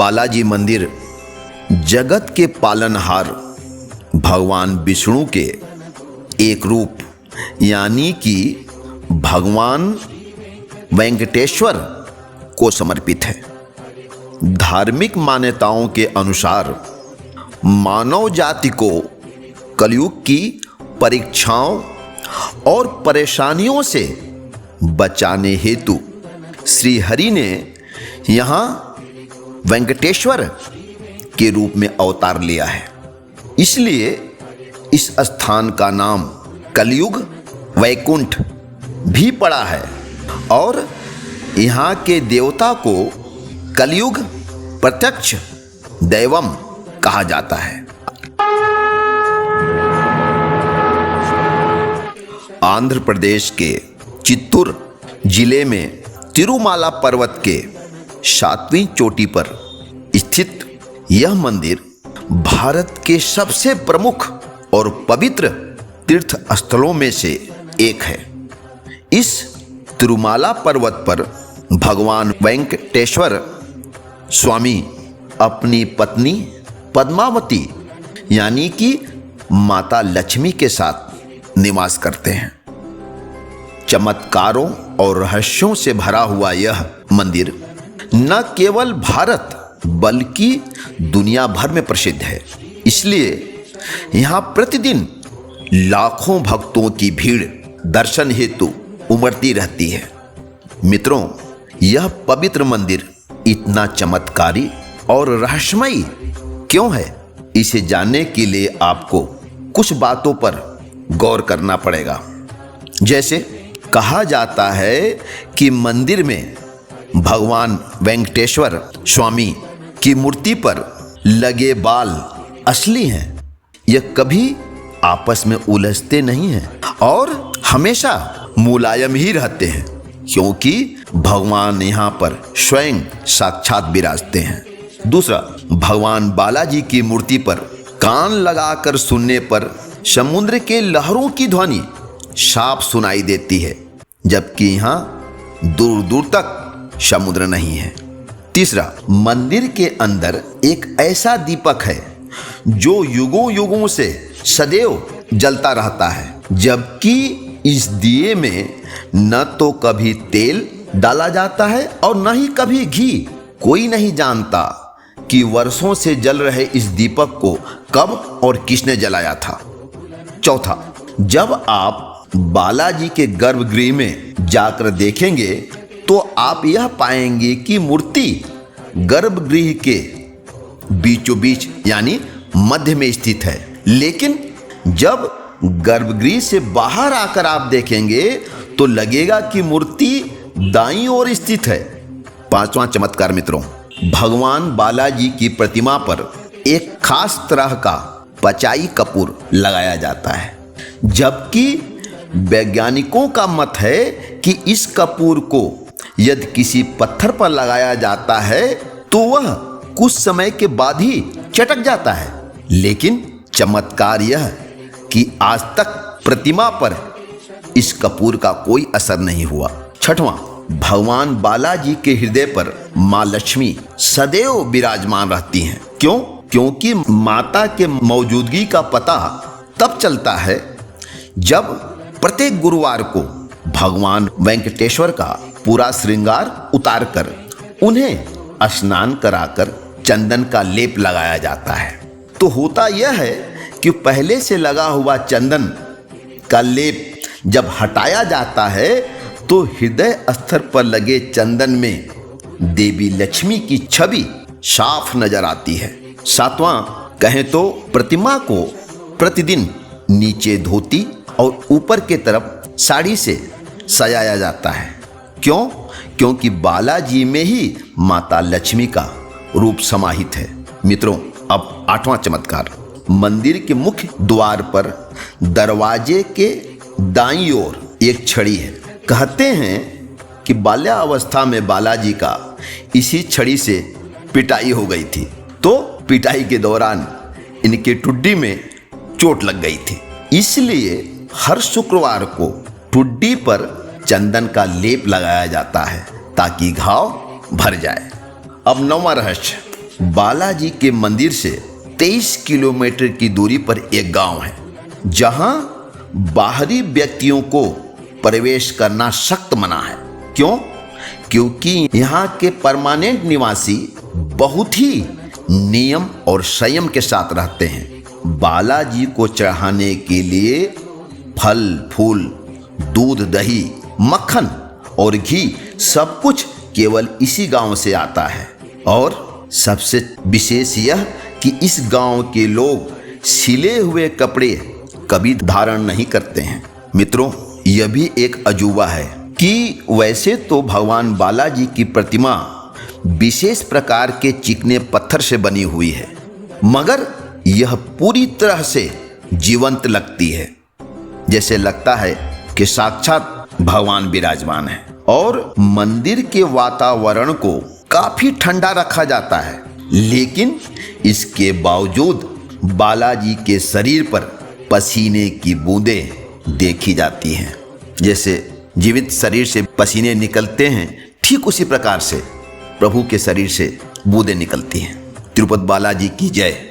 बालाजी मंदिर जगत के पालनहार भगवान विष्णु के एक रूप यानी कि भगवान वेंकटेश्वर को समर्पित है। धार्मिक मान्यताओं के अनुसार मानव जाति को कलयुग की परीक्षाओं और परेशानियों से बचाने हेतु श्री हरि ने यहाँ वेंकटेश्वर के रूप में अवतार लिया है। इसलिए इस स्थान का नाम कलयुग वैकुंठ भी पड़ा है और यहाँ के देवता को कलयुग प्रत्यक्ष दैवम कहा जाता है। आंध्र प्रदेश के चित्तूर जिले में तिरुमाला पर्वत के 7वीं चोटी पर स्थित यह मंदिर भारत के सबसे प्रमुख और पवित्र तीर्थ स्थलों में से एक है। इस तिरुमाला पर्वत पर भगवान वेंकटेश्वर स्वामी अपनी पत्नी पद्मावती यानी कि माता लक्ष्मी के साथ निवास करते हैं। चमत्कारों और रहस्यों से भरा हुआ यह मंदिर न केवल भारत बल्कि दुनिया भर में प्रसिद्ध है। इसलिए यहाँ प्रतिदिन लाखों भक्तों की भीड़ दर्शन हेतु उमड़ती रहती है। मित्रों, यह पवित्र मंदिर इतना चमत्कारी और रहस्यमयी क्यों है, इसे जानने के लिए आपको कुछ बातों पर गौर करना पड़ेगा। जैसे कहा जाता है कि मंदिर में भगवान वेंकटेश्वर स्वामी की मूर्ति पर लगे बाल असली हैं। यह कभी आपस में उलझते नहीं हैं और हमेशा मुलायम ही रहते हैं, क्योंकि भगवान यहाँ पर स्वयं साक्षात विराजते हैं। दूसरा, भगवान बालाजी की मूर्ति पर कान लगाकर सुनने पर समुद्र के लहरों की ध्वनि साफ सुनाई देती है, जबकि यहाँ दूर दूर तक समुद्र नहीं है। तीसरा, मंदिर के अंदर एक ऐसा दीपक है जो युगों युगों से सदैव जलता रहता है, जबकि इस दिए में न तो कभी तेल डाला जाता है और न ही कभी घी। कोई नहीं जानता कि वर्षों से जल रहे इस दीपक को कब और किसने जलाया था। चौथा, जब आप बालाजी के गर्भगृह में जाकर देखेंगे तो आप यह पाएंगे कि मूर्ति गर्भगृह के बीचों बीच यानी मध्य में स्थित है, लेकिन जब गर्भगृह से बाहर आकर आप देखेंगे तो लगेगा कि मूर्ति दाईं ओर स्थित है। पांचवा चमत्कार मित्रों, भगवान बालाजी की प्रतिमा पर एक खास तरह का पचाई कपूर लगाया जाता है, जबकि वैज्ञानिकों का मत है कि इस कपूर को यदि किसी पत्थर पर लगाया जाता है तो वह कुछ समय के बाद ही चटक जाता है। लेकिन चमत्कार यह कि आज तक प्रतिमा पर इस कपूर का कोई असर नहीं हुआ। छठवां, भगवान बालाजी के हृदय पर माँ लक्ष्मी सदैव विराजमान रहती हैं। क्यों? क्योंकि माता के मौजूदगी का पता तब चलता है जब प्रत्येक गुरुवार को भगवान वेंकटेश्वर का पूरा श्रृंगार उतारकर उन्हें स्नान कराकर चंदन का लेप लगाया जाता है। तो होता यह है कि पहले से लगा हुआ चंदन का लेप जब हटाया जाता है तो हृदय स्तर पर लगे चंदन में देवी लक्ष्मी की छवि साफ नजर आती है। सातवां, कहें तो प्रतिमा को प्रतिदिन नीचे धोती और ऊपर के तरफ साड़ी से सजाया जाता है। क्यों? क्योंकि बालाजी में ही माता लक्ष्मी का रूप समाहित है। मित्रों, अब आठवां चमत्कार, मंदिर के मुख्य द्वार पर दरवाजे के दाईं ओर एक छड़ी है। कहते हैं कि बाल्यावस्था में बालाजी का इसी छड़ी से पिटाई हो गई थी, तो पिटाई के दौरान इनके ठुड्डी में चोट लग गई थी। इसलिए हर शुक्रवार को ठुड्डी पर चंदन का लेप लगाया जाता है ताकि घाव भर जाए। अब नौवां रहस्य, बालाजी के मंदिर से 23 किलोमीटर की दूरी पर एक गांव है जहां बाहरी व्यक्तियों को प्रवेश करना सख्त मना है। क्यों? क्योंकि यहाँ के परमानेंट निवासी बहुत ही नियम और संयम के साथ रहते हैं। बालाजी को चढ़ाने के लिए फल फूल, दूध, दही, मक्खन और घी सब कुछ केवल इसी गांव से आता है। और सबसे विशेष यह कि इस गांव के लोग सिले हुए कपड़े कभी धारण नहीं करते हैं। मित्रों, यह भी एक अजूबा है कि वैसे तो भगवान बालाजी की प्रतिमा विशेष प्रकार के चिकने पत्थर से बनी हुई है, मगर यह पूरी तरह से जीवंत लगती है। जैसे लगता है कि साक्षात भगवान विराजमान है। और मंदिर के वातावरण को काफी ठंडा रखा जाता है, लेकिन इसके बावजूद बालाजी के शरीर पर पसीने की बूंदें देखी जाती हैं। जैसे जीवित शरीर से पसीने निकलते हैं, ठीक उसी प्रकार से प्रभु के शरीर से बूंदें निकलती हैं। तिरुपति बालाजी की जय।